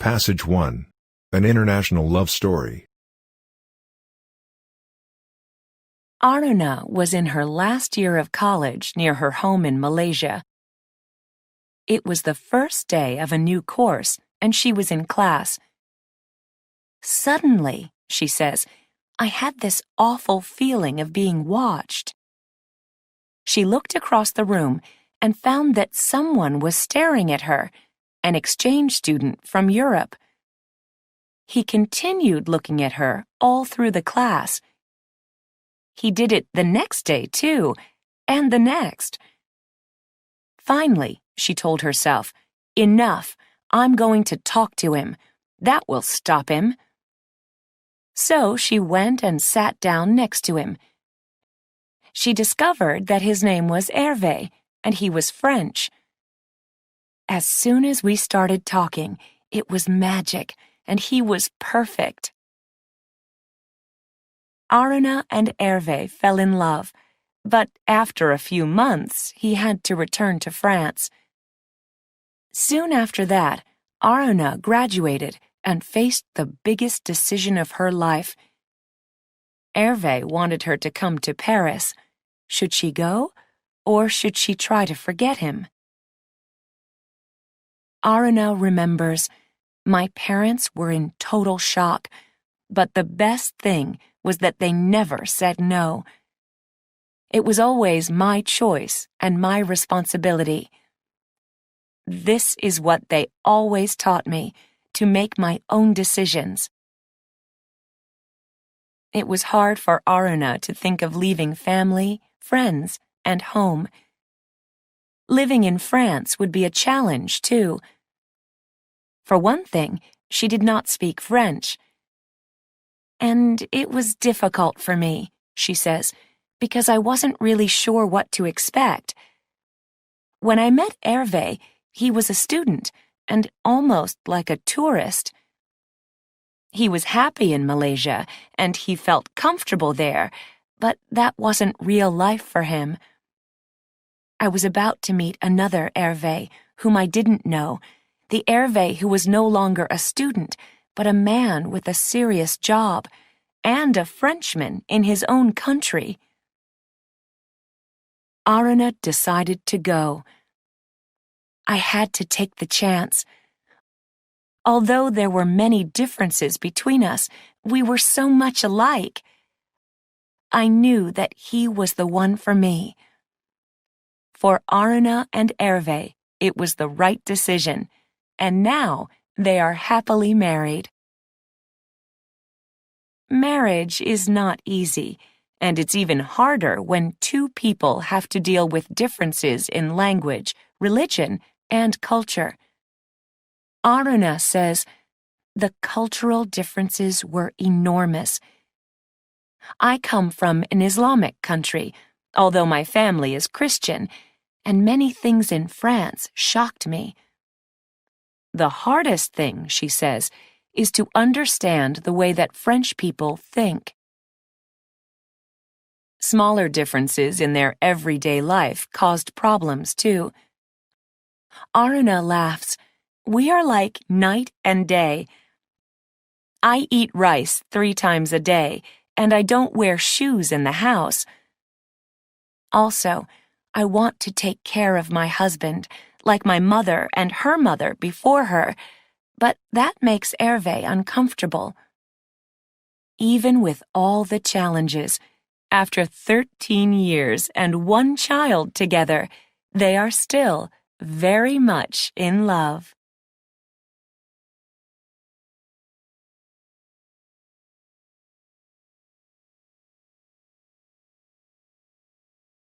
Passage 1. An International Love Story. Aruna was in her last year of college near her home in Malaysia. It was the first day of a new course, and she was in class. Suddenly, she says, I had this awful feeling of being watched. She looked across the room and found that someone was staring at her, an exchange student from Europe. He continued looking at her all through the class. He did it the next day, too, and the next. Finally, she told herself, enough, I'm going to talk to him. That will stop him. So she went and sat down next to him. She discovered that his name was Hervé, and he was French. As soon as we started talking, it was magic, and he was perfect. Aruna and Hervé fell in love, but after a few months, he had to return to France. Soon after that, Aruna graduated and faced the biggest decision of her life. Hervé wanted her to come to Paris. Should she go, or should she try to forget him? Aruna remembers, my parents were in total shock, but the best thing was that they never said no. It was always my choice and my responsibility. This is what they always taught me, to make my own decisions. It was hard for Aruna to think of leaving family, friends, and home. Living in France would be a challenge, too. For one thing, she did not speak French. And it was difficult for me, she says, because I wasn't really sure what to expect. When I met Hervé, he was a student and almost like a tourist. He was happy in Malaysia and he felt comfortable there, but that wasn't real life for him. I was about to meet another Hervé whom I didn't know, the Hervé who was no longer a student, but a man with a serious job, and a Frenchman in his own country. Aruna decided to go. I had to take the chance. Although there were many differences between us, we were so much alike. I knew that he was the one for me. For Aruna and Hervé, it was the right decision, and now they are happily married. Marriage is not easy, and it's even harder when two people have to deal with differences in language, religion, and culture. Aruna says, the cultural differences were enormous. I come from an Islamic country, although my family is Christian, and many things in France shocked me. The hardest thing, she says, is to understand the way that French people think. Smaller differences in their everyday life caused problems, too. Aruna laughs. We are like night and day. I eat rice 3 times a day, and I don't wear shoes in the house. Also, I want to take care of my husband, like my mother and her mother before her, but that makes Hervé uncomfortable. Even with all the challenges, after 13 years and 1 child together, they are still very much in love.